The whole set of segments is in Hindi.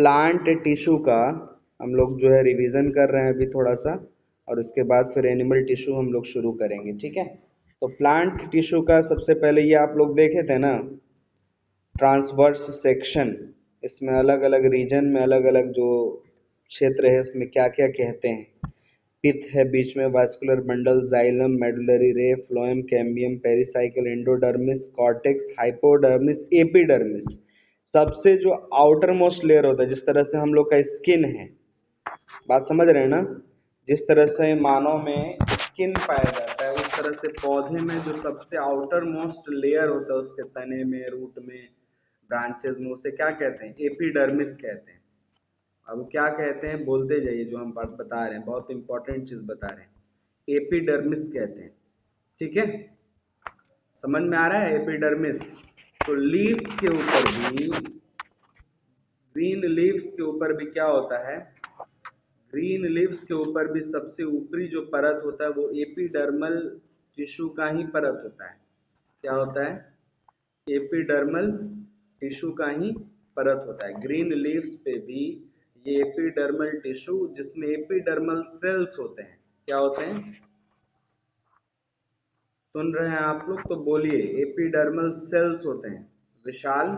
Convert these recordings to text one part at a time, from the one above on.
प्लांट टिश्यू का हम लोग जो है रिवीजन कर रहे हैं अभी थोड़ा सा, और उसके बाद फिर एनिमल टिश्यू हम लोग शुरू करेंगे, ठीक है। तो प्लांट टिश्यू का सबसे पहले ये आप लोग देखे थे ना, ट्रांसवर्स सेक्शन, इसमें अलग अलग रीजन में अलग अलग जो क्षेत्र है इसमें क्या क्या कहते हैं। पिथ है, बीच में वास्कुलर बंडल, जाइलम, मेडुलरी रे, phloem, cambium, pericycle, endodermis, cortex, hypodermis, epidermis. सबसे जो आउटर मोस्ट लेयर होता है, जिस तरह से हम लोग का स्किन है, बात समझ रहे हैं ना, जिस तरह से मानव में स्किन पाया जाता है, उस तरह से पौधे में जो सबसे आउटर मोस्ट लेयर होता है उसके तने में, रूट में, ब्रांचेस में, उसे क्या कहते हैं? एपिडर्मिस कहते हैं। अब क्या कहते हैं बोलते जाइए, जो हम बात बता रहे हैं बहुत इंपॉर्टेंट चीज बता रहे हैं, एपिडर्मिस कहते हैं, ठीक है। समझ में आ रहा है एपिडर्मिस? तो लीव्स के ऊपर भी, ग्रीन लीव्स के ऊपर भी क्या होता है, ग्रीन लीव्स के ऊपर भी सबसे ऊपरी जो परत होता है वो एपिडर्मल टिश्यू का ही परत होता है। क्या होता है? एपिडर्मल टिश्यू का ही परत होता है। ग्रीन लीव्स पे भी ये एपिडर्मल टिश्यू, जिसमें एपिडर्मल सेल्स होते हैं। क्या होते हैं? सुन रहे हैं आप लोग तो बोलिए, एपिडर्मल सेल्स होते हैं। विशाल,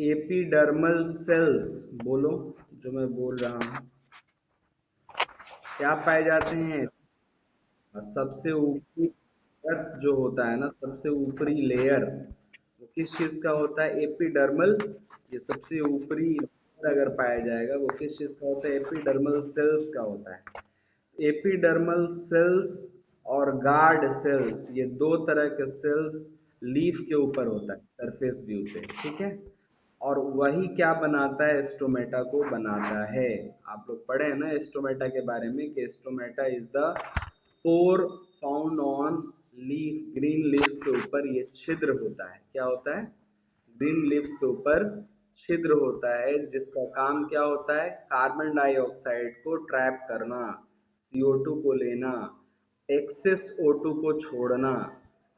एपिडर्मल सेल्स बोलो, जो मैं बोल रहा हूँ क्या पाए जाते हैं? सबसे ऊपरी परत जो होता है ना, सबसे ऊपरी लेयर, वो किस चीज का होता है? एपिडर्मल। ये सबसे ऊपरी layer अगर पाया जाएगा वो किस चीज का होता है? एपिडर्मल सेल्स का होता है। एपिडर्मल सेल्स और गार्ड सेल्स, ये दो तरह के सेल्स लीफ के ऊपर होता है, सरफेस व्यू पे, ठीक है। और वही क्या बनाता है? स्टोमेटा को बनाता है। आप लोग पढ़े हैं ना स्टोमेटा के बारे में, कि stomata is the pore found on leaf, green leaves के ऊपर ये छिद्र होता है। क्या होता है? ग्रीन लीव्स के ऊपर छिद्र होता है, जिसका काम क्या होता है? कार्बन डाइऑक्साइड को ट्रैप करना, CO2 को लेना, एक्सेस O2 को छोड़ना,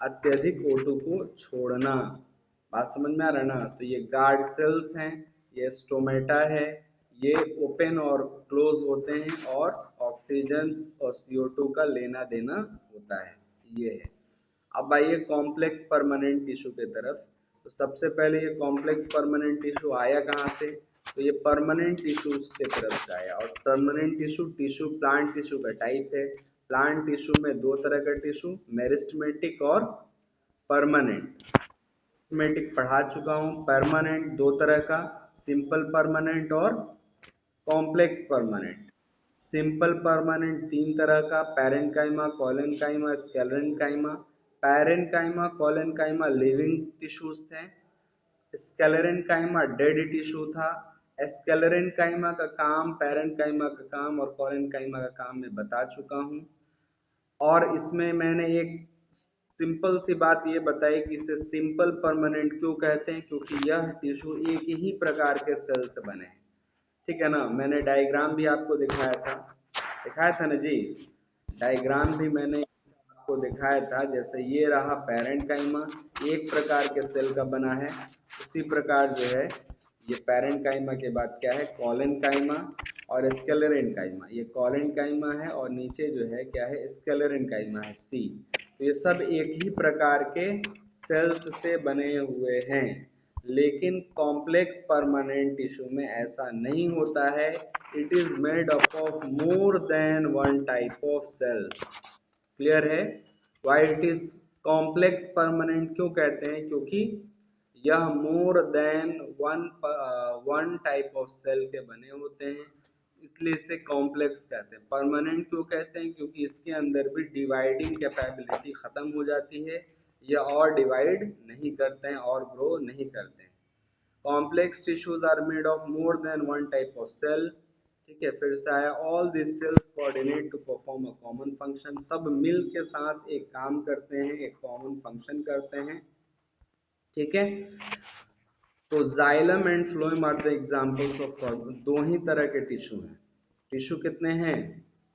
अत्यधिक O2 को छोड़ना। बात समझ में आ रहा है ना? तो ये गार्ड सेल्स हैं, ये स्टोमेटा है, ये ओपन और क्लोज होते हैं, और ऑक्सीजन और CO2 का लेना देना होता है, ये है। अब आइए कॉम्प्लेक्स परमानेंट टिश्यू की तरफ। तो सबसे पहले ये कॉम्प्लेक्स परमानेंट टिश्यू आया कहाँ से? तो ये परमानेंट टिश्यू की तरफ से आया। और permanent tissue, tissue plant tissue का टाइप है। प्लांट टिश्यू में दो तरह का टिश्यू, मेरिस्टेमेटिक और परमानेंट। मेरिस्टेमेटिक पढ़ा चुका हूँ। परमानेंट दो तरह का, सिंपल परमानेंट और कॉम्प्लेक्स परमानेंट। सिंपल परमानेंट तीन तरह का, parenchyma, collenchyma, sclerenchyma. Parenchyma, collenchyma living tissues थे, स्क्लेरेन्काइमा डेड टिश्यू था। स्क्लेरेन्काइमा का काम, पैरेन्काइमा का काम और कोलेनकाइमा का काम मैं बता चुका हूँ। और इसमें मैंने एक सिंपल सी बात ये बताई कि इसे सिंपल परमानेंट क्यों कहते हैं, क्योंकि यह टिश्यू एक ही प्रकार के सेल से बने हैं, ठीक है ना। मैंने डायग्राम भी आपको दिखाया था ना जी, डायग्राम भी मैंने आपको दिखाया था। जैसे ये रहा पैरेन्काइमा, एक प्रकार के सेल का बना है। उसी प्रकार जो है ये पैरेन्काइमा के बाद क्या है? कोलेनकाइमा और स्क्लेरेन्काइमा। ये कोलेनकाइमा है और नीचे जो है क्या है? स्क्लेरेन्काइमा है, C। तो ये सब एक ही प्रकार के सेल्स से बने हुए हैं। लेकिन कॉम्प्लेक्स परमानेंट टिश्यू में ऐसा नहीं होता है। It is made up of more than one type of cells. Clear है? Why it is complex permanent क्यों कहते हैं? क्योंकि यह more than one type of cell के बने होते हैं, इसलिए इसे कॉम्प्लेक्स कहते हैं। परमानेंट क्यों कहते हैं? क्योंकि इसके अंदर भी डिवाइडिंग कैपेबिलिटी खत्म हो जाती है, यह और डिवाइड नहीं करते हैं और ग्रो नहीं करते हैं। Complex tissues are made of more than one type of cell, ठीक है। फिर से आया, all this cells coordinate to perform a common function. सब मिल के साथ एक काम करते हैं, एक कॉमन फंक्शन करते हैं, ठीक है। तो xylem and phloem are the examples of, दो ही तरह के टिश्यू हैं। टिश्यू कितने हैं?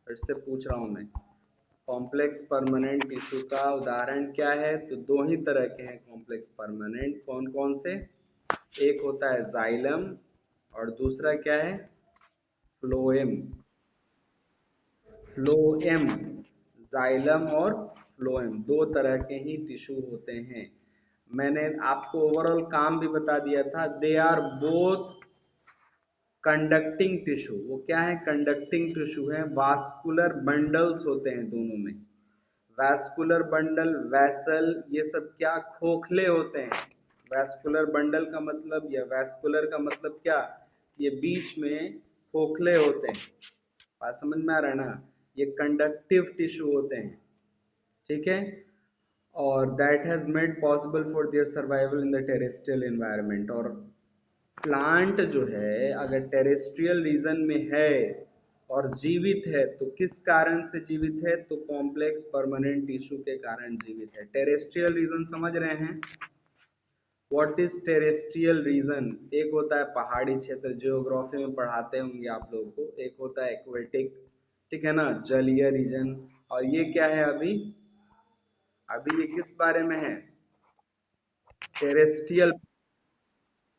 फिर से पूछ रहा हूं मैं, कॉम्प्लेक्स परमानेंट टिश्यू का उदाहरण क्या है? तो दो ही तरह के हैं कॉम्प्लेक्स परमानेंट। कौन कौन से? एक होता है जाइलम और दूसरा क्या है? फ्लोएम। फ्लोएम, जाइलम और फ्लोएम दो तरह के ही टिश्यू होते हैं। मैंने आपको ओवरऑल काम भी बता दिया था। They are both conducting tissue. वो क्या है? कंडक्टिंग टिश्यू है। वास्कुलर बंडल्स होते हैं दोनों में। वैस्कुलर बंडल, वैसल, ये सब क्या खोखले होते हैं। वैस्कुलर बंडल का मतलब या वैस्कुलर का मतलब क्या? ये बीच में खोखले होते हैं। बात समझ में आ रहा है ना? ये कंडक्टिव टिश्यू होते हैं, ठीक है। और that has made possible for their survival in the terrestrial environment. और प्लांट जो है अगर टेरेस्ट्रियल रीजन में है और जीवित है तो किस कारण से जीवित है? तो कॉम्प्लेक्स परमानेंट टिश्यू के कारण जीवित है। टेरेस्ट्रियल रीजन समझ रहे हैं? What is terrestrial region? एक होता है पहाड़ी क्षेत्र, जियोग्राफी में पढ़ाते होंगे आप लोगों को। एक होता है एक्वेटिक, ठीक है ना, जलीय रीजन। और ये क्या है? अभी अभी ये किस बारे में है? टेरेस्ट्रियल।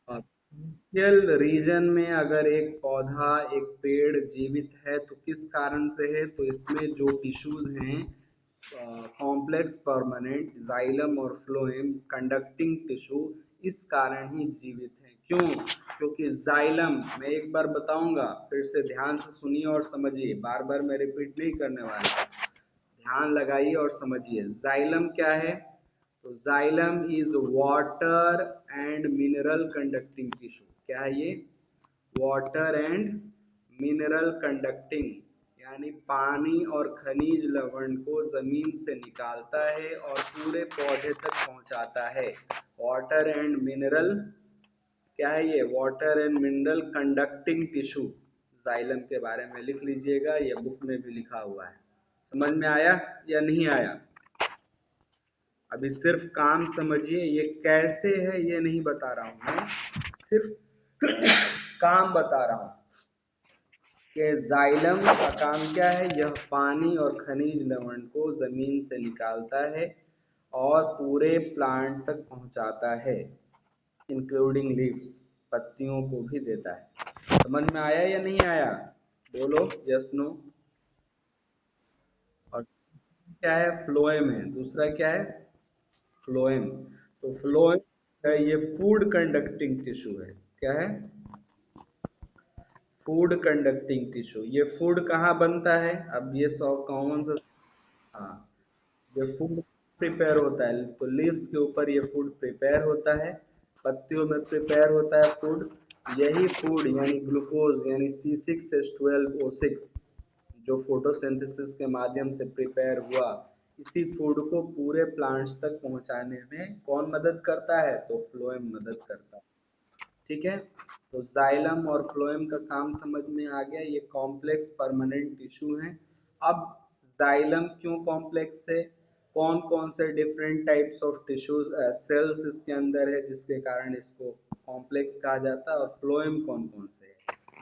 टेरेस्ट्रियल रीजन में अगर एक पौधा, एक पेड़ जीवित है तो किस कारण से है? तो इसमें जो टिश्यूज हैं कॉम्प्लेक्स परमानेंट, जाइलम और फ्लोएम कंडक्टिंग टिश्यू, इस कारण ही जीवित हैं। क्यों? क्योंकि जाइलम, मैं एक बार बताऊंगा, फिर से ध्यान से सुनिए और समझिए, बार बार मैं रिपीट नहीं करने वाला। ध्यान लगाइए और समझिए। जाइलम क्या है? तो xylem is water and mineral conducting tissue. क्या है ये? वाटर एंड मिनरल कंडक्टिंग, यानी पानी और खनिज लवण को जमीन से निकालता है और पूरे पौधे तक पहुंचाता है। वाटर एंड मिनरल, क्या है ये? Water and mineral conducting tissue. Xylem के बारे में लिख लीजिएगा, ये बुक में भी लिखा हुआ है। समझ में आया या नहीं आया? अभी सिर्फ काम समझिए, ये कैसे है ये नहीं बता रहा हूं मैं, सिर्फ काम बता रहा हूं कि जाइलम का काम क्या है। यह पानी और खनिज लवण को जमीन से निकालता है और पूरे प्लांट तक पहुंचाता है, इंक्लूडिंग लीव्स, पत्तियों को भी देता है। समझ में आया या नहीं आया? बोलो यस नो। और क्या है? फ्लोएम है। दूसरा क्या है? फ्लोएम। तो फ्लोएम है, ये फूड कंडक्टिंग टिश्यू है। क्या है? Food conducting tissue. ये फूड कहाँ बनता है? अब ये सब कॉमन सा। हाँ, ये फूड प्रिपेयर होता है तो लीव्स के ऊपर ये फूड प्रिपेयर होता है, पत्तियों में प्रिपेयर होता है फूड। यही फूड यानी ग्लूकोज यानी C6H12O6 जो फोटोसिंथेसिस के माध्यम से प्रिपेयर हुआ, इसी फूड को पूरे प्लांट्स तक पहुंचाने में कौन मदद करता है? तो फ्लोएम मदद करता है, ठीक है। तो जाइलम और फ्लोएम का काम समझ में आ गया। ये कॉम्प्लेक्स परमानेंट टिश्यू हैं। अब जाइलम क्यों कॉम्प्लेक्स है? कौन कौन से different types of tissues cells इसके अंदर है जिसके कारण इसको कॉम्प्लेक्स कहा जाता है? और फ्लोएम कौन कौन से है?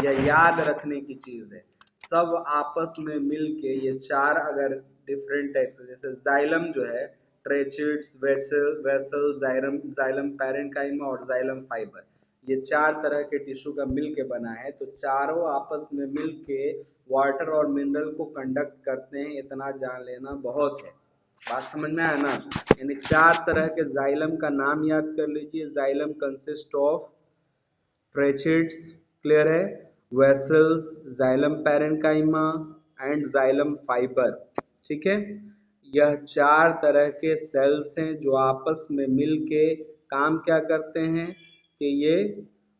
यह याद रखने की चीज है। सब आपस में मिल के ये चार अगर डिफरेंट टाइप्स, जैसे जाइलम जो है, ट्रेचिड्स, वेसल, जाइलम पैरेन्काइमा और जाइलम फाइबर, ये चार तरह के टिश्यू का मिल के बना है। तो चारों आपस में मिल के वाटर और मिनरल को कंडक्ट करते हैं, इतना जान लेना बहुत है। बात समझ में आया ना? यानी चार तरह के जाइलम का नाम याद कर लीजिए। जाइलम कंसिस्ट ऑफ ट्रेचिड्स, क्लियर है, vessels, xylem parenchyma and xylem fibre, ठीक है। यह चार तरह के सेल्स हैं जो आपस में मिल के काम क्या करते हैं कि ये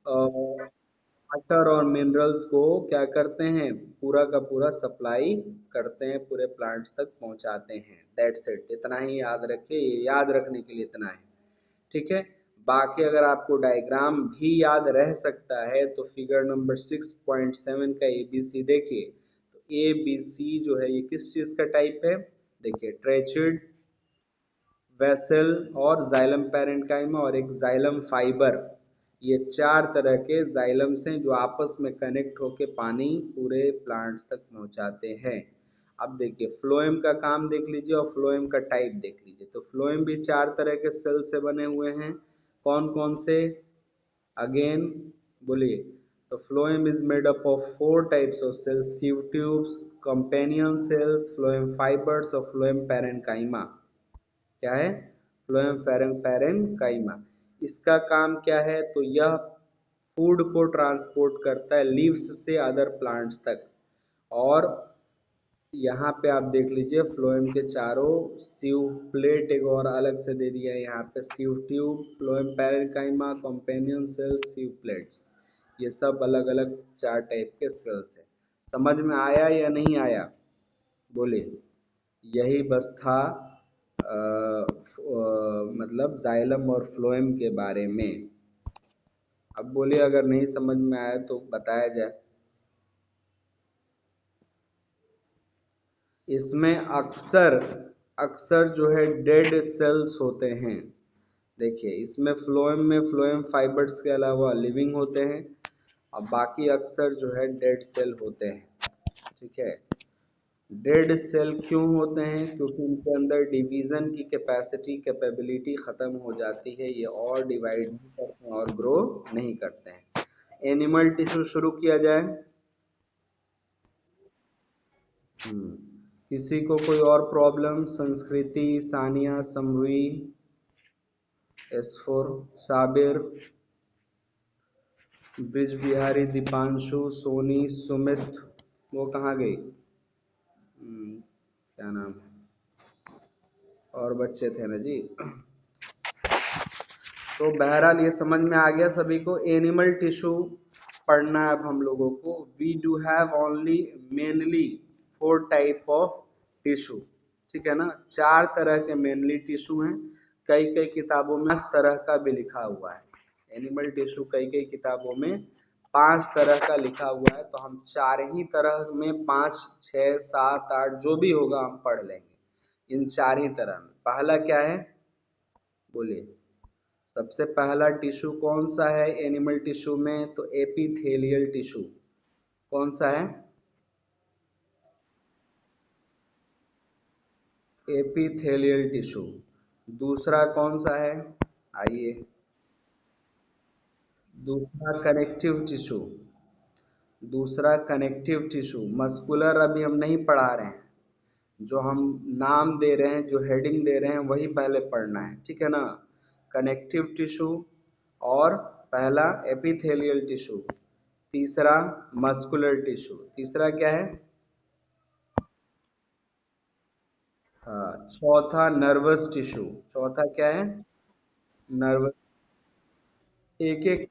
वाटर और मिनरल्स को क्या करते हैं? पूरा का पूरा सप्लाई करते हैं, पूरे प्लांट्स तक पहुंचाते हैं। दैट्स इट, इतना ही याद रखिए, ये याद रखने के लिए इतना है, ठीक है। बाकी अगर आपको डायग्राम भी याद रह सकता है तो फिगर नंबर 6.7 का ABC देखिए। तो ABC जो है ये किस चीज़ का टाइप है? देखिए, ट्रेचिड, वेसल और जाइलम पैरेन्काइमा और एक जाइलम फाइबर, ये चार तरह के जाइलम्स हैं जो आपस में कनेक्ट होकर पानी पूरे प्लांट्स तक पहुंचाते हैं। अब देखिए फ्लोएम का काम देख लीजिए और फ्लोएम का टाइप देख लीजिए। तो फ्लोएम भी 4 तरह के सेल से बने हुए हैं। कौन कौन से? अगेन बोलिए। तो phloem is made up of 4 types of cells, sieve tubes, companion cells, phloem fibres और फ्लोएम पैरेन्काइमा। क्या है? Phloem parenchyma. इसका काम क्या है? तो यह फूड को ट्रांसपोर्ट करता है लीव्स से अदर प्लांट्स तक। और यहाँ पे आप देख लीजिए फ्लोएम के चारों सीव प्लेट एक और अलग से दे दिया है यहाँ पे, sieve tube, phloem parenchyma, companion cells, sieve plates, ये सब अलग अलग 4 टाइप के सेल्स है। समझ में आया या नहीं आया? बोलिए। यही बस था मतलब जाइलम और फ्लोएम के बारे में। अब बोलिए अगर नहीं समझ में आया तो बताया जाए। इसमें अक्सर अक्सर जो है डेड सेल्स होते हैं। देखिए इसमें फ्लोएम फाइबर्स के अलावा लिविंग होते हैं और बाकी अक्सर जो है डेड सेल होते हैं। ठीक है। डेड सेल क्यों होते हैं? क्योंकि इनके अंदर डिवीज़न की कैपेबिलिटी ख़त्म हो जाती है, ये और डिवाइड नहीं करते हैं और ग्रो नहीं करते हैं। एनिमल टिश्यू शुरू किया जाए। किसी को कोई और प्रॉब्लम? संस्कृति, सानिया, समवी, S4, साबिर, ब्रिज बिहारी, दीपांशु, सोनी, सुमित, वो कहाँ गई? क्या नाम है? और बच्चे थे ना जी। तो बहरहाल ये समझ में आ गया सभी को। एनिमल टिश्यू पढ़ना है अब हम लोगों को। We do have only mainly 4 type of tissue. ठीक है ना, 4 तरह के मेनली टिश्यू हैं। कई कई किताबों में 5 तरह का भी लिखा हुआ है। एनिमल टिश्यू कई कई किताबों में 5 तरह का लिखा हुआ है, तो हम 4 ही तरह में 5, 6, 7, 8 जो भी होगा हम पढ़ लेंगे इन 4 ही तरह में। पहला क्या है? बोलिए। सबसे पहला टिश्यू कौन सा है एनिमल टिश्यू में? तो एपिथेलियल टिश्यू। कौन सा है? Epithelial tissue. दूसरा कौन सा है? आइए। दूसरा कनेक्टिव टिश्यू। दूसरा कनेक्टिव टिश्यू। मस्कुलर अभी हम नहीं पढ़ा रहे हैं, जो हम नाम दे रहे हैं, जो हेडिंग दे रहे हैं वही पहले पढ़ना है। ठीक है ना। कनेक्टिव टिश्यू और पहला एपिथेलियल टिश्यू, तीसरा मस्कुलर टिश्यू। तीसरा क्या है? हाँ, चौथा नर्वस टिश्यू। चौथा क्या है? नर्वस। एक एक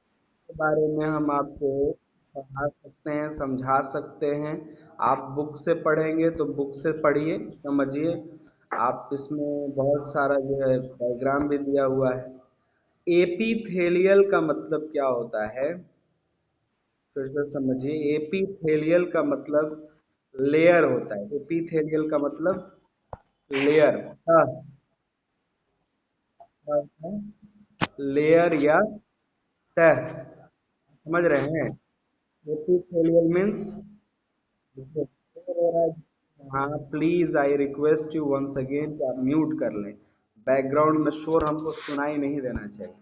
के बारे में हम आपको पढ़ा सकते हैं, समझा सकते हैं। आप बुक से पढ़ेंगे तो बुक से पढ़िए, समझिए। आप इसमें बहुत सारा जो है डायग्राम भी दिया हुआ है। एपिथेलियल का मतलब क्या होता है? फिर से समझिए। एपिथेलियल का मतलब लेयर होता है। एपिथेलियल का मतलब लेयर। हाँ, लेयर या तह। समझ रहे हैं? Epithelial means. हाँ please I request you once again कि आप म्यूट कर लें। बैकग्राउंड में शोर हमको सुनाई नहीं देना चाहिए।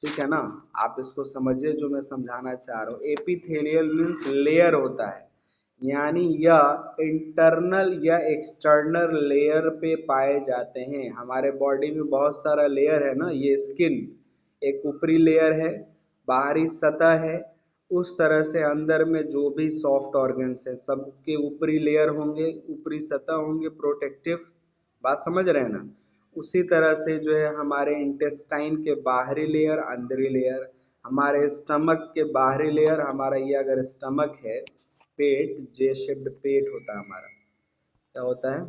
ठीक है ना। आप इसको समझिए जो मैं समझाना चाह रहा हूँ। एपिथेलियल मीन्स लेयर होता है, यानी यह इंटरनल या एक्सटर्नल लेयर पे पाए जाते हैं। हमारे बॉडी में बहुत सारा लेयर है ना। ये स्किन एक ऊपरी लेयर है, बाहरी सतह है। उस तरह से अंदर में जो भी सॉफ्ट ऑर्गन्स है सबके ऊपरी लेयर होंगे, ऊपरी सतह होंगे प्रोटेक्टिव। बात समझ रहे हैं ना। उसी तरह से जो है हमारे इंटेस्टाइन के बाहरी लेयर, अंदरी लेयर, हमारे स्टमक के बाहरी लेयर, हमारा ये अगर स्टमक है, पेट, जे शेप्ड पेट होता है हमारा। क्या होता है?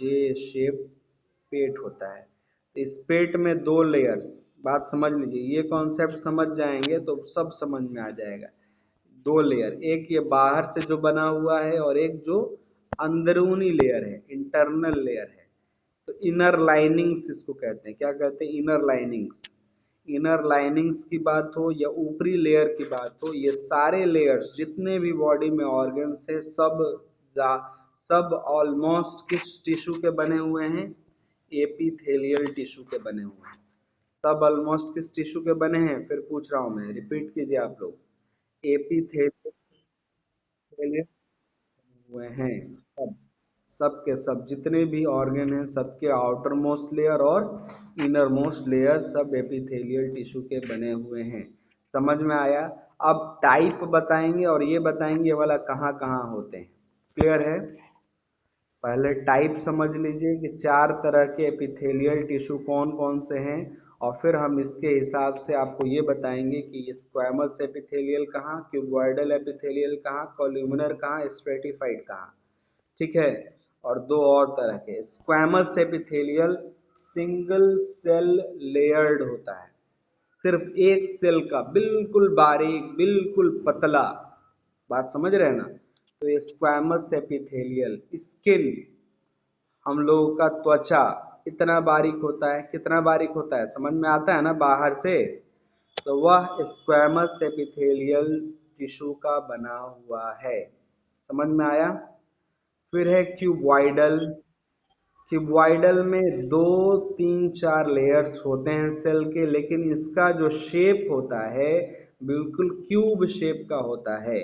जे शेप पेट होता है। इस पेट में 2 लेयर्स। बात समझ लीजिए, ये कॉन्सेप्ट समझ जाएंगे तो सब समझ में आ जाएगा। 2 लेयर, एक ये बाहर से जो बना हुआ है और एक जो अंदरूनी लेयर है, इंटरनल लेयर है। तो इनर लाइनिंग्स इसको कहते हैं। क्या कहते हैं? Inner linings. इनर लाइनिंग्स की बात हो या ऊपरी लेयर की बात हो, ये सारे लेयर्स जितने भी बॉडी में ऑर्गन्स है सब सब ऑलमोस्ट किस टिश्यू के बने हुए हैं? एपिथेलियल टिश्यू के बने हुए हैं। सब ऑलमोस्ट किस टिश्यू के बने हैं? फिर पूछ रहा हूं मैं, रिपीट कीजिए आप लोग। एपिथेलियल हुए हैं सब, सब के सब जितने भी ऑर्गन हैं सबके आउटर मोस्ट लेयर और इनर मोस्ट लेयर सब एपिथेलियल टिश्यू के बने हुए हैं। समझ में आया? अब टाइप बताएंगे और ये बताएंगे ये वाला कहाँ कहाँ होते हैं। क्लियर है? पहले टाइप समझ लीजिए कि चार तरह के एपिथेलियल टिश्यू कौन कौन से हैं, और फिर हम इसके हिसाब से आपको ये बताएंगे कि स्क्वैमस एपिथेलियल कहाँ, क्यूबॉइडल एपिथेलियल कहाँ, कॉल्यूमिनर कहाँ, स्ट्रेटिफाइड कहाँ। ठीक है? और दो और तरह के squamous epithelial single cell layered होता है, सिर्फ एक सेल का, बिल्कुल बारीक, बिल्कुल पतला। बात समझ रहे हैं ना? तो ये स्क्वैमस एपिथेलियल स्किन, हम लोगों का त्वचा इतना बारीक होता है, कितना बारीक होता है समझ में आता है ना बाहर से? तो वह स्क्वैमस एपिथेलियल टिश्यू का बना हुआ है। समझ में आया? फिर है क्यूबॉइडल। क्यूबॉइडल में दो तीन चार लेयर्स होते हैं सेल के, लेकिन इसका जो शेप होता है बिल्कुल क्यूब शेप का होता है।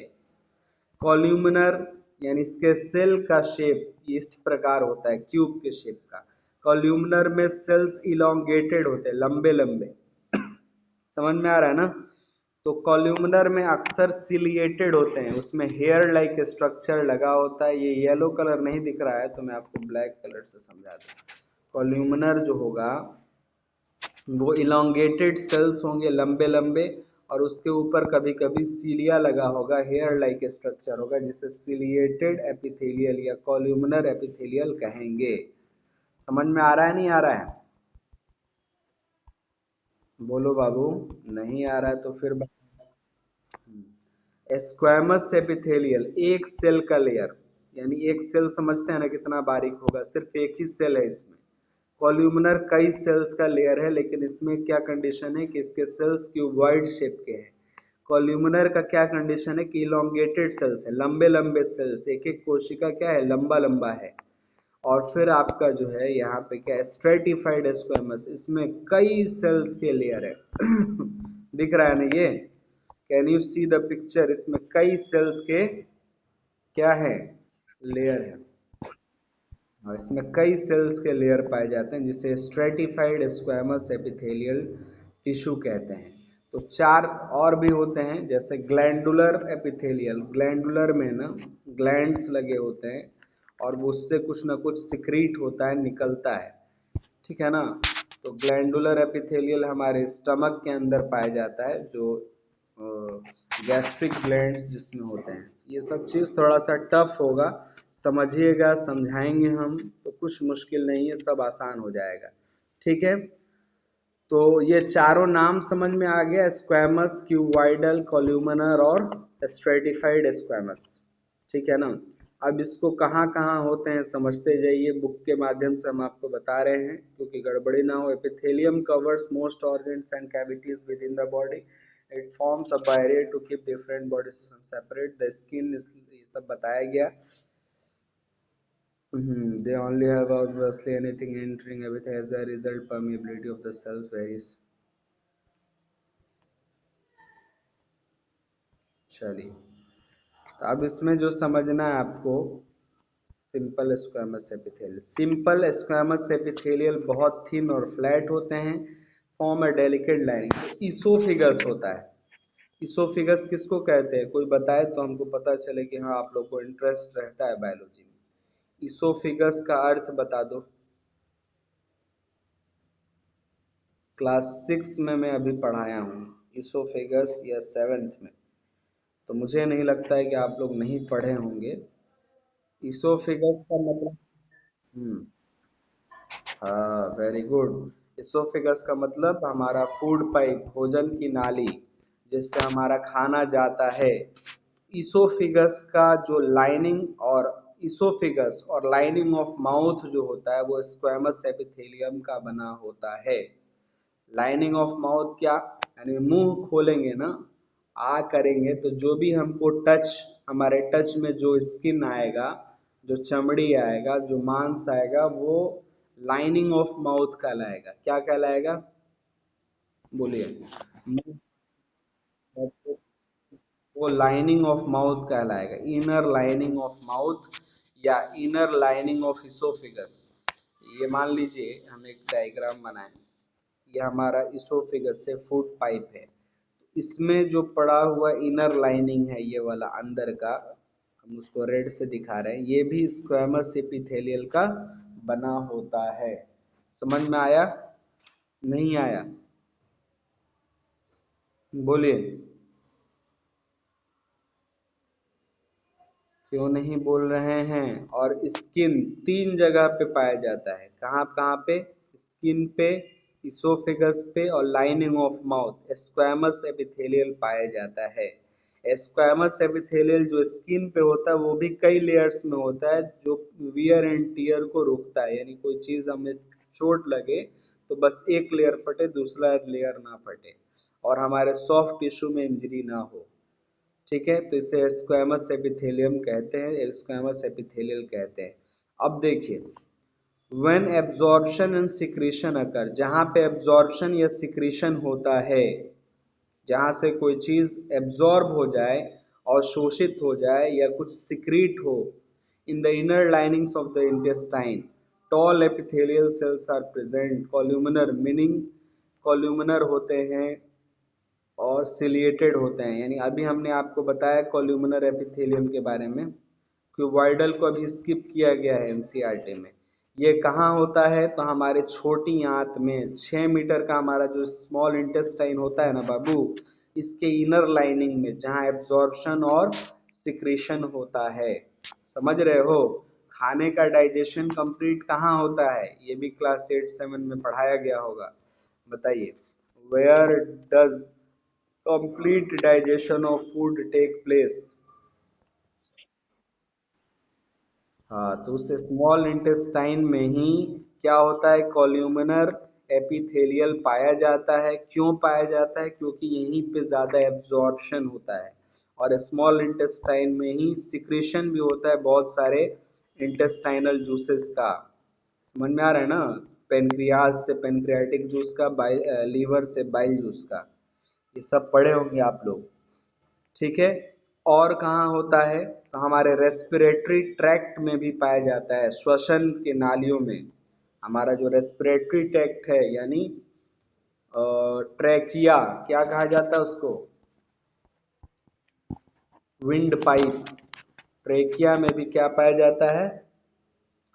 कॉल्यूमिनर यानी इसके सेल का शेप इस प्रकार होता है, क्यूब के शेप का। कॉल्यूमिनर में सेल्स इलोंगेटेड होते हैं, लंबे लंबे। समझ में आ रहा है ना? तो कॉल्यूमिनर में अक्सर सिलिएटेड होते हैं, उसमें हेयर लाइक स्ट्रक्चर लगा होता है। ये येलो कलर नहीं दिख रहा है तो मैं आपको ब्लैक कलर से समझा दूँ। कॉल्यूमिनर जो होगा वो इलोंगेटेड सेल्स होंगे, लंबे लंबे, और उसके ऊपर कभी कभी सीलिया लगा होगा, हेयर लाइक स्ट्रक्चर होगा, जिसे सिलिएटेड एपिथेलियल या कॉल्यूमिनर एपिथेलियल कहेंगे। समझ में आ रहा है नहीं आ रहा है? बोलो बाबू। नहीं आ रहा है तो फिर स्क्वैमस एपिथेलियल एक सेल का लेयर, यानी एक सेल समझते हैं ना कितना बारीक होगा, सिर्फ एक ही सेल है इसमें। कॉल्यूमिनर कई सेल्स का लेयर है, लेकिन इसमें क्या कंडीशन है कि इसके सेल्स क्यूबॉइड शेप के हैं। कॉल्यूमिनर का क्या कंडीशन है कि इलोंगेटेड सेल्स है, लंबे लंबे सेल्स, एक एक कोशिका क्या है, लंबा लंबा है। और फिर आपका जो है यहाँ पे क्या है, स्ट्रेटिफाइड स्क्वैमस, इसमें कई सेल्स के लेयर है। दिख रहा है ना ये? Can you see the picture? इसमें कई सेल्स के क्या है, लेयर है। और इसमें कई सेल्स के लेयर पाए जाते हैं, जिसे स्ट्रेटिफाइड स्क्वैमस एपिथेलियल टिश्यू कहते हैं। तो चार और भी होते हैं, जैसे ग्लैंडुलर एपिथेलियल। ग्लैंडुलर में ना ग्लैंड्स लगे होते हैं और उससे कुछ ना कुछ सिक्रीट होता है, निकलता है। ठीक है ना? तो ग्लैंडुलर एपिथेलियल हमारे स्टमक के अंदर पाया जाता है, जो गैस्ट्रिक ग्लैंड्स जिसमें होते हैं। ये सब चीज़ थोड़ा सा टफ होगा, समझिएगा, समझाएंगे हम तो कुछ मुश्किल नहीं है, सब आसान हो जाएगा। ठीक है? तो ये चारों नाम समझ में आ गया, स्क्वैमस, क्यूबॉइडल, कॉल्यूमिनर और स्ट्रेटिफाइड स्क्वैमस। ठीक है ना? अब इसको कहाँ कहाँ होते हैं समझते जाइए, बुक के माध्यम से हम आपको बता रहे हैं क्योंकि गड़बड़ी ना हो। Epithelium covers most organs and cavities within the body. It forms a barrier to keep different body system separate. The skin, ये सब बताया गया। They only have obviously anything entering with as a result permeability of the cells varies. चलिए, तो अब इसमें जो समझना है आपको, simple squamous epithelial. Simple squamous epithelial बहुत थिन और फ्लैट होते हैं, form a delicate lining. Oesophagus होता है। इसोफिगस किसको कहते हैं, कोई बताए तो हमको पता चले कि हाँ आप लोग को इंटरेस्ट रहता है बायोलॉजी में। इसोफिगस का अर्थ बता दो। क्लास 6 में मैं अभी पढ़ाया हूँ इसोफेगस, या 7th में, तो मुझे नहीं लगता है कि आप लोग नहीं पढ़े होंगे। इसोफेगस का मतलब, हाँ वेरी गुड। इसोफेगस का मतलब हमारा फूड पाइप, भोजन की नाली, जिससे हमारा खाना जाता है। इसोफिगस का जो लाइनिंग और इसोफिगस और लाइनिंग ऑफ माउथ जो होता है वो स्क्वैमस एपिथेलियम का बना होता है। लाइनिंग ऑफ माउथ क्या, यानी मुंह खोलेंगे ना, आ करेंगे तो जो भी हमको टच, हमारे टच में जो स्किन आएगा जो चमड़ी आएगा, जो मांस आएगा, वो लाइनिंग ऑफ माउथ कहलाएगा। क्या कहलाएगा? बोलिए। वो लाइनिंग ऑफ माउथ कहलाएगा, इनर लाइनिंग ऑफ माउथ या इनर लाइनिंग ऑफ इसोफिगस। ये मान लीजिए हम एक डायग्राम बनाएं, ये हमारा इसोफिगस से फूड पाइप है, इसमें जो पड़ा हुआ इनर लाइनिंग है ये वाला अंदर का, हम उसको रेड से दिखा रहे हैं, ये भी स्क्वैमस एपिथेलियल का बना होता है। समझ में आया? नहीं आया? बोलिए। क्यों नहीं बोल रहे हैं? और स्किन 3 जगह पे पाया जाता है। कहाँ कहाँ पे? स्किन पे, इसोफिगस पे और lining of mouth. Squamous epithelial पाया जाता है। स्क्वैमस एपिथेलियल जो स्किन पे होता है वो भी कई लेयर्स में होता है, जो वियर एंड टीयर को रोकता है। यानी कोई चीज़ हमें चोट लगे तो बस एक लेयर फटे, दूसरा लेयर ना फटे, और हमारे सॉफ्ट टिश्यू में इंजरी ना हो। ठीक है, तो इसे स्क्वैमस एपिथेलियम कहते हैं, स्क्वैमस एपिथेलियल कहते हैं। अब देखिए, व्हेन एब्जॉर्प्शन एंड सिक्रीशन अकर, जहाँ पे एब्जॉर्प्शन या सिक्रीशन होता है, जहाँ से कोई चीज़ एब्जॉर्ब हो जाए और शोषित हो जाए या कुछ सिक्रीट हो, in the inner linings of the intestine tall epithelial cells are present. Columnar meaning columnar होते हैं और सिलिएटेड होते हैं। यानी अभी हमने आपको बताया कॉल्यूमिनर एपिथेलियम के बारे में, क्यूबॉइडल को अभी स्किप किया गया है एनसीईआरटी में। ये कहाँ होता है? तो हमारे छोटी आंत में 6 मीटर का हमारा जो स्मॉल इंटेस्टाइन होता है ना बाबू, इसके इनर लाइनिंग में, जहाँ एब्जॉर्प्शन और सिक्रेशन होता है। समझ रहे हो? खाने का डाइजेशन कंप्लीट कहाँ होता है? ये भी क्लास 8-7 में पढ़ाया गया होगा। बताइए, where does complete digestion of food take place? हाँ, तो उस स्मॉल इंटेस्टाइन में ही क्या होता है? कॉल्यूमिनर एपिथेलियल पाया जाता है। क्यों पाया जाता है? क्योंकि यहीं पे ज़्यादा एब्जॉर्प्शन होता है, और स्मॉल इंटेस्टाइन में ही सिक्रेशन भी होता है बहुत सारे इंटेस्टाइनल जूसेस का। समझ में आ रहा है ना? पेनक्रियाज से पेनक्रियाटिक जूस का, लीवर से बाइल जूस का, ये सब पढ़े होंगे आप लोग। ठीक है। और कहाँ होता है? तो हमारे रेस्पिरेटरी ट्रैक्ट में भी पाया जाता है, श्वसन के नालियों में। हमारा जो रेस्पिरेटरी ट्रैक्ट है, यानी ट्रैकिया, क्या कहा जाता है उसको? Wind pipe. ट्रैकिया में भी क्या पाया जाता है?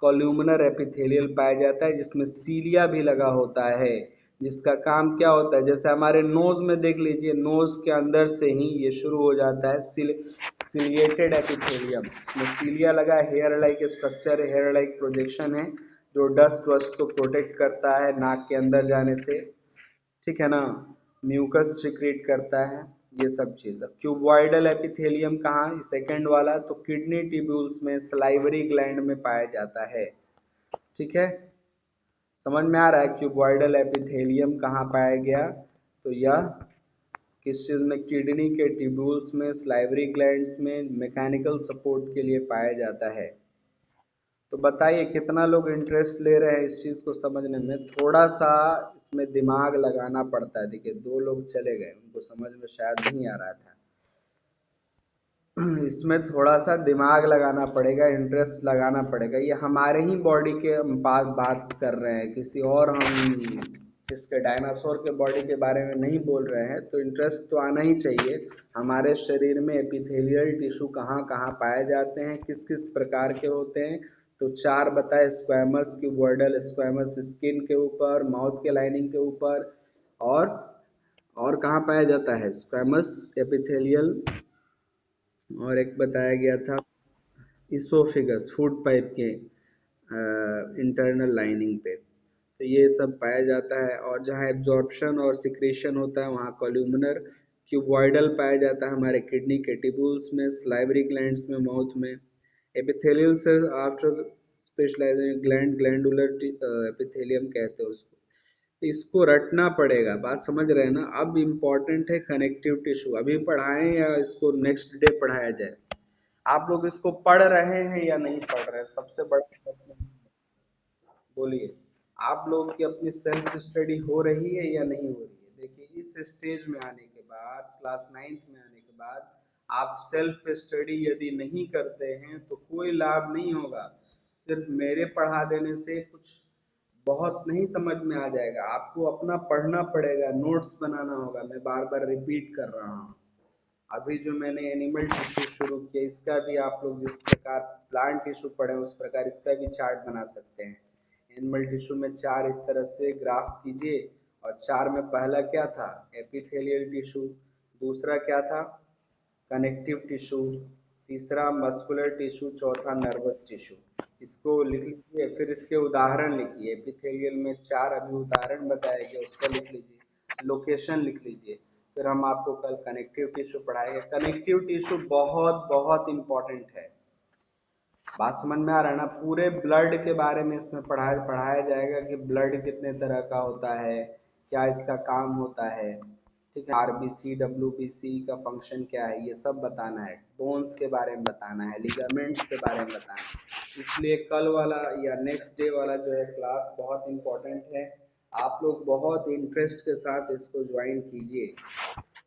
कॉल्यूमिनर एपिथेलियल पाया जाता है, जिसमें सीलिया भी लगा होता है, जिसका काम क्या होता है? जैसे हमारे नोज में देख लीजिए, नोज के अंदर से ही ये शुरू हो जाता है सिलिएटेड एपिथेलियम। इसमें सीलिया लगा है, हेयर लाइक स्ट्रक्चर है, हेयर लाइक प्रोजेक्शन है, जो डस्ट वस्ट को प्रोटेक्ट करता है नाक के अंदर जाने से। ठीक है ना? म्यूकस सिक्रेट करता है, ये सब चीज़। क्यूबॉइडल एपिथेलियम कहाँ? सेकंड वाला तो किडनी ट्यूब्यूल्स में, सलाइवरी ग्लैंड में पाया जाता है। ठीक है, समझ में आ रहा है क्यूबॉइडल एपिथेलियम कहाँ पाया गया? तो यह किस चीज़ में? किडनी के ट्यूब्यूल्स में, सलाइवरी ग्लैंड्स में, मैकेनिकल सपोर्ट के लिए पाया जाता है। तो बताइए कितना लोग इंटरेस्ट ले रहे हैं इस चीज़ को समझने में? थोड़ा सा इसमें दिमाग लगाना पड़ता है। देखिए, 2 लोग चले गए, उनको समझ में शायद नहीं आ रहा था। इसमें थोड़ा सा दिमाग लगाना पड़ेगा, इंटरेस्ट लगाना पड़ेगा। ये हमारे ही बॉडी के पास बात कर रहे हैं, किसी और हम इसके डायनासोर के बॉडी के बारे में नहीं बोल रहे हैं। तो इंटरेस्ट तो आना ही चाहिए। हमारे शरीर में एपिथेलियल टिश्यू कहाँ कहाँ पाए जाते हैं, किस किस प्रकार के होते हैं? तो 4 बताए, स्क्वैमस, क्यूबॉइडल स्क्वैमस स्किन के ऊपर, माउथ के लाइनिंग के ऊपर, और कहाँ पाया जाता है? स्क्वैमस एपिथेलियल, और एक बताया गया था इसोफिगस, फूड पाइप के इंटरनल लाइनिंग पे। तो ये सब पाया जाता है। और जहाँ एब्जॉर्प्शन और सिक्रेशन होता है वहाँ कॉल्यूमिनर, क्यूबॉइडल पाया जाता है हमारे किडनी के ट्यूब्यूल्स में, सलाइवरी ग्लैंड्स में, माउथ में। एपिथेलियल से after specialising gland, glandular epithelium कहते हैं उसको। तो इसको रटना पड़ेगा, बात समझ रहे हैं ना? अब इम्पॉर्टेंट है कनेक्टिव टिश्यू। अभी पढ़ाएं या इसको नेक्स्ट डे पढ़ाया जाए? आप लोग इसको पढ़ रहे हैं या नहीं पढ़ रहे हैं, सबसे बड़ा प्रश्न बोलिए। आप लोग की अपनी सेल्फ स्टडी हो रही है या नहीं हो रही है? देखिए इस स्टेज में आने के बाद, क्लास 9th में आने के बाद आप सेल्फ स्टडी यदि नहीं करते हैं तो कोई लाभ नहीं होगा। सिर्फ मेरे पढ़ा देने से कुछ बहुत नहीं समझ में आ जाएगा, आपको अपना पढ़ना पड़ेगा, नोट्स बनाना होगा। मैं बार बार रिपीट कर रहा हूँ। अभी जो मैंने एनिमल टिश्यू शुरू किया, इसका भी आप लोग जिस प्रकार प्लांट टिश्यू पढ़े उस प्रकार इसका भी चार्ट बना सकते हैं। एनिमल टिश्यू में चार इस तरह से ग्राफ कीजिए, और चार में पहला क्या था, एपिथेलियल टिश्यू, दूसरा क्या था, कनेक्टिव टिश्यू, तीसरा मस्कुलर टिश्यू, चौथा नर्वस टिश्यू। इसको लिख लीजिए, फिर इसके उदाहरण लिखिए। एपिथेलियल में चार अभी उदाहरण बताया गया, उसका लिख लीजिए, लोकेशन लिख लीजिए। फिर हम आपको कल कनेक्टिव टिश्यू पढ़ाएंगे। कनेक्टिव टिश्यू बहुत बहुत इम्पोर्टेंट है। बात समझ में आ रहा है ना? पूरे ब्लड के बारे में इसमें पढ़ाया जाएगा कि ब्लड कितने तरह का होता है, क्या इसका काम होता है, ठीक है, आरबीसी डब्ल्यूबीसी का फंक्शन क्या है, ये सब बताना है। बोन्स के बारे में बताना है, लिगामेंट्स के बारे में बताना है। इसलिए कल वाला या नेक्स्ट डे वाला जो है क्लास बहुत इम्पोर्टेंट है। आप लोग बहुत इंटरेस्ट के साथ इसको ज्वाइन कीजिए।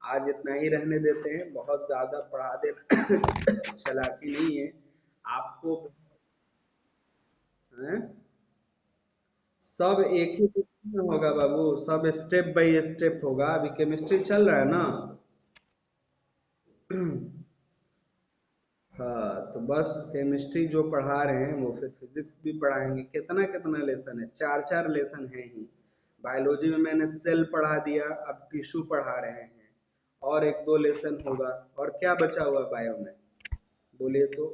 आज इतना ही रहने देते हैं, बहुत ज़्यादा पढ़ा दे चालाकी नहीं है आपको, हैं? सब एक ही दिन में होगा बाबू, सब स्टेप बाय स्टेप होगा। अभी केमिस्ट्री चल रहा है ना? हाँ, तो बस केमिस्ट्री जो पढ़ा रहे हैं वो फिर फिजिक्स भी पढ़ाएंगे। कितना कितना लेसन है, चार चार लेसन है ही। बायोलॉजी में मैंने सेल पढ़ा दिया, अब टिश्यू पढ़ा रहे हैं, और एक दो लेसन होगा। और क्या बचा हुआ बायो में, बोलिए तो?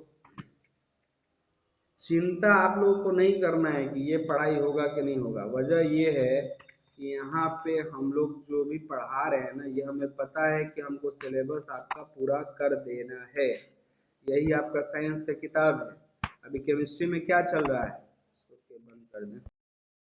चिंता आप लोगों को नहीं करना है कि ये पढ़ाई होगा कि नहीं होगा। वजह ये है कि यहाँ पे हम लोग जो भी पढ़ा रहे हैं ना, ये हमें पता है कि हमको सिलेबस आपका पूरा कर देना है। यही आपका साइंस का किताब है। अभी केमिस्ट्री में क्या चल रहा है, इसको बंद कर दें।